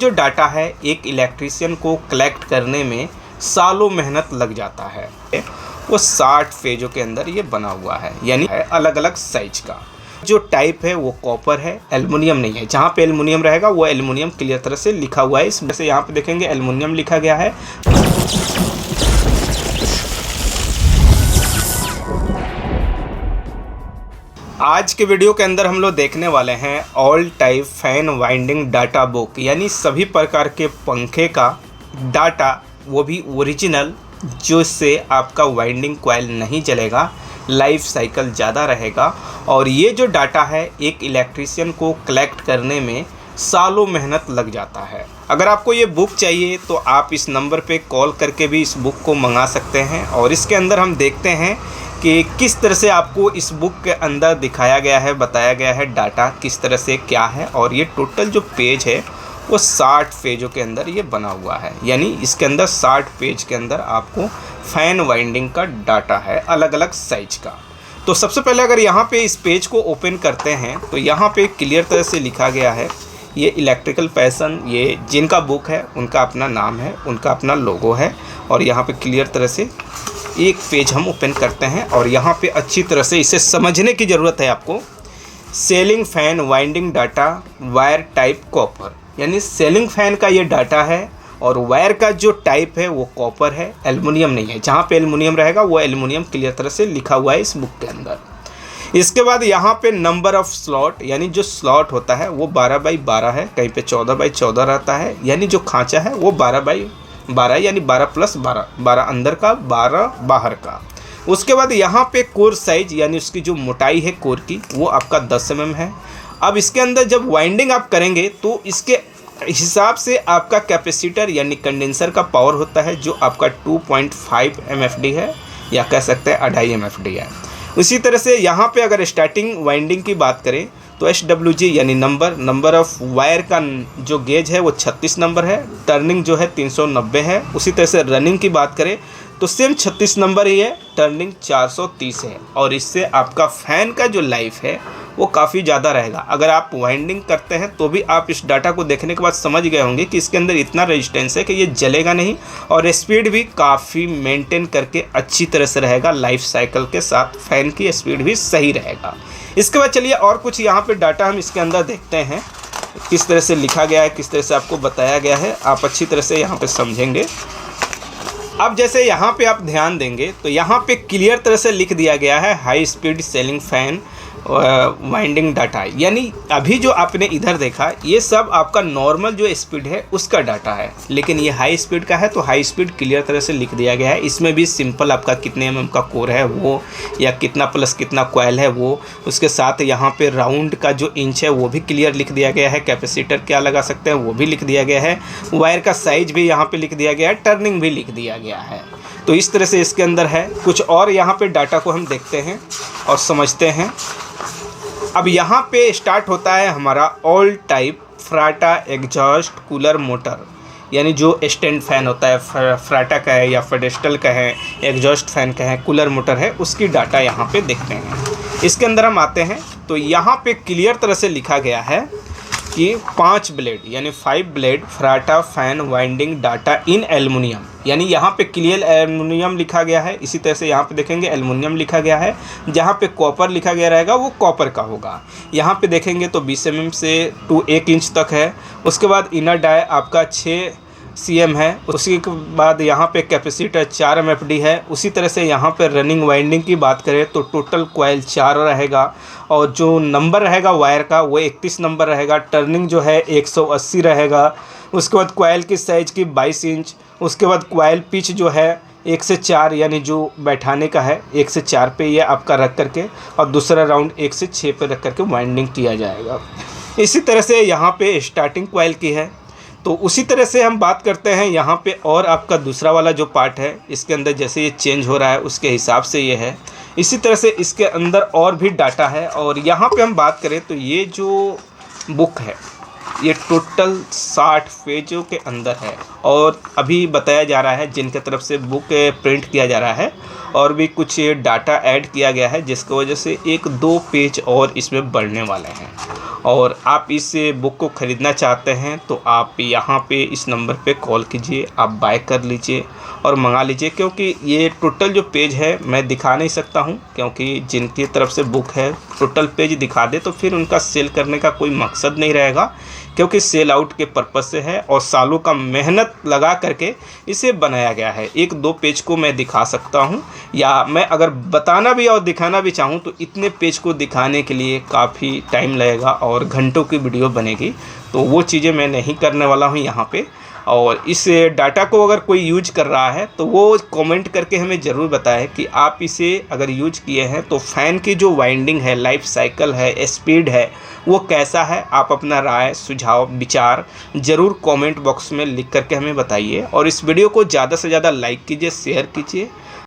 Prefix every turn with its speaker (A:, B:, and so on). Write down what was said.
A: जो डाटा है एक इलेक्ट्रीशियन को कलेक्ट करने में सालों मेहनत लग जाता है। वो 60 पेजों के अंदर ये बना हुआ है, यानी है अलग अलग साइज का। जो टाइप है वो कॉपर है, एल्युमिनियम नहीं है। जहाँ पे एल्युमिनियम रहेगा वो एल्युमिनियम क्लियर तरह से लिखा हुआ है। इसमें से यहाँ पे देखेंगे एल्युमिनियम लिखा गया है। आज के वीडियो के अंदर हम लोग देखने वाले हैं all type fan winding data book, यानी सभी प्रकार के पंखे का डाटा, वो भी ओरिजिनल, जिससे आपका वाइंडिंग कॉइल नहीं जलेगा, लाइफ साइकिल ज़्यादा रहेगा। और ये जो डाटा है एक इलेक्ट्रीशियन को कलेक्ट करने में सालों मेहनत लग जाता है। अगर आपको ये बुक चाहिए तो आप इस नंबर पे कॉल करके भी इस बुक को मंगा सकते हैं। और इसके अंदर हम देखते हैं कि किस तरह से आपको इस बुक के अंदर दिखाया गया है, बताया गया है डाटा किस तरह से क्या है। और ये टोटल जो पेज है वो 60 पेजों के अंदर ये बना हुआ है, यानी इसके अंदर 60 पेज के अंदर आपको फैन वाइंडिंग का डाटा है अलग अलग साइज का। तो सबसे पहले अगर यहाँ पे इस पेज को ओपन करते हैं तो यहाँ पे क्लियर तरह से लिखा गया है, ये इलेक्ट्रिकल पैशन, ये जिनका बुक है उनका अपना नाम है, उनका अपना लोगो है। और यहाँ पे क्लियर तरह से एक पेज हम ओपन करते हैं और यहाँ पे अच्छी तरह से इसे समझने की ज़रूरत है आपको। Ceiling fan winding data wire type copper, यानी सेलिंग फैन का ये डाटा है और वायर का जो टाइप है वो कॉपर है, एल्युमिनियम नहीं है। जहाँ पे एल्युमिनियम रहेगा वो एल्युमिनियम क्लियर तरह से लिखा हुआ है इस बुक के अंदर। इसके बाद यहाँ पे नंबर ऑफ स्लॉट, यानी जो स्लॉट होता है वो 12x12 है, कहीं पे 14x14 रहता है, यानी जो खांचा है वो 12x12, यानी 12+12, 12 अंदर का 12 बाहर का। उसके बाद यहाँ पे कोर साइज, यानी उसकी जो मोटाई है कोर की वो आपका 10 mm है। अब इसके अंदर जब वाइंडिंग आप करेंगे तो इसके हिसाब से आपका कैपेसिटर यानी कंडेंसर का पावर होता है, जो आपका 2.5 MFD है, या कह सकते हैं 2.5 MFD है। उसी तरह से यहाँ पे अगर स्टार्टिंग वाइंडिंग की बात करें तो SWG यानी नंबर ऑफ वायर का जो गेज है वो 36 नंबर है, टर्निंग जो है 390 है। उसी तरह से रनिंग की बात करें तो सेम 36 नंबर ही है, टर्निंग 430 है। और इससे आपका फ़ैन का जो लाइफ है वो काफ़ी ज़्यादा रहेगा। अगर आप वाइंडिंग करते हैं तो भी आप इस डाटा को देखने के बाद समझ गए होंगे कि इसके अंदर इतना रेजिस्टेंस है कि ये जलेगा नहीं, और स्पीड भी काफ़ी मेंटेन करके अच्छी तरह से रहेगा। लाइफ साइकिल के साथ फ़ैन की स्पीड भी सही रहेगा। इसके बाद चलिए और कुछ यहाँ पे डाटा हम इसके अंदर देखते हैं, किस तरह से लिखा गया है, किस तरह से आपको बताया गया है, आप अच्छी तरह से यहाँ पे समझेंगे। अब जैसे यहाँ पे आप ध्यान देंगे तो यहाँ पे क्लियर तरह से लिख दिया गया है high speed ceiling fan winding data, यानी अभी जो आपने इधर देखा ये सब आपका नॉर्मल जो स्पीड है उसका डाटा है, लेकिन ये हाई स्पीड का है तो हाई स्पीड क्लियर तरह से लिख दिया गया है। इसमें भी सिंपल आपका कितने mm का कोर है वो, या कितना प्लस कितना कॉइल है वो, उसके साथ यहाँ पे राउंड का जो इंच है वो भी क्लियर लिख दिया गया है, कैपेसिटर क्या लगा सकते हैं वो भी लिख दिया गया है, वायर का साइज भी यहाँ पे लिख दिया गया है, टर्निंग भी लिख दिया गया है। तो इस तरह से इसके अंदर है। कुछ और यहाँ पे डाटा को हम देखते हैं और समझते हैं। अब यहाँ पे स्टार्ट होता है हमारा ऑल टाइप फ्राटा एग्जॉस्ट कूलर मोटर, यानी जो स्टैंड फैन होता है, फ्राटा का है या फेडेस्टल का है, एग्जॉस्ट फैन का है, कूलर मोटर है, उसकी डाटा यहाँ पे देखते हैं। इसके अंदर हम आते हैं तो यहाँ पे क्लियर तरह से लिखा गया है कि 5 ब्लेड यानी 5 ब्लेड फ्राटा fan winding data in aluminium, यानी यहाँ पे क्लियर एल्युमिनियम लिखा गया है। इसी तरह से यहाँ पे देखेंगे एल्युमिनियम लिखा गया है, जहाँ पे कॉपर लिखा गया रहेगा वो कॉपर का होगा। यहाँ पे देखेंगे तो 20 mm से 1 इंच तक है। उसके बाद इनर डाई आपका 6 cm है। उसी के बाद यहाँ पे कैपेसिटर 4 MFD है। उसी तरह से यहाँ पे रनिंग वाइंडिंग की बात करें तो टोटल कॉइल 4 रहेगा, और जो नंबर रहेगा वायर का वो 31 नंबर रहेगा, टर्निंग जो है 180 रहेगा। उसके बाद कॉइल की साइज़ की 22 इंच। उसके बाद कॉइल पिच जो है 1 से 4, यानी जो बैठाने का है 1 से 4 पे ये आपका रख करके, और दूसरा राउंड 1 से 6 पे रख करके वाइंडिंग किया जाएगा। इसी तरह से यहाँ पे स्टार्टिंग कॉइल की है। तो उसी तरह से हम बात करते हैं यहाँ पे, और आपका दूसरा वाला जो पार्ट है इसके अंदर जैसे ये चेंज हो रहा है उसके हिसाब से ये है। इसी तरह से इसके अंदर और भी डाटा है। और यहाँ पे हम बात करें तो ये जो बुक है ये टोटल 60 पेजों के अंदर है, और अभी बताया जा रहा है जिनके तरफ से बुक प्रिंट किया जा रहा है, और भी कुछ डाटा ऐड किया गया है, जिसकी वजह से 1-2 पेज और इसमें बढ़ने वाले हैं। और आप इस बुक को ख़रीदना चाहते हैं तो आप यहाँ पे इस नंबर पे कॉल कीजिए, आप बाय कर लीजिए और मंगा लीजिए, क्योंकि ये टोटल जो पेज है मैं दिखा नहीं सकता हूँ, क्योंकि जिनकी तरफ से बुक है टोटल पेज दिखा दे तो फिर उनका सेल करने का कोई मकसद नहीं रहेगा, क्योंकि सेल आउट के पर्पज़ से है और सालों का मेहनत लगा करके इसे बनाया गया है। 1-2 पेज को मैं दिखा सकता हूँ, या मैं अगर बताना भी और दिखाना भी चाहूँ तो इतने पेज को दिखाने के लिए काफ़ी टाइम लगेगा और घंटों की वीडियो बनेगी, तो वो चीज़ें मैं नहीं करने वाला हूँ यहाँ पे। और इस डाटा को अगर कोई यूज कर रहा है तो वो कमेंट करके हमें ज़रूर बताएं कि आप इसे अगर यूज किए हैं तो फ़ैन की जो वाइंडिंग है, लाइफ साइकिल है, स्पीड है, वो कैसा है। आप अपना राय, सुझाव, विचार ज़रूर कमेंट बॉक्स में लिख करके हमें बताइए और इस वीडियो को ज़्यादा से ज़्यादा लाइक कीजिए, शेयर कीजिए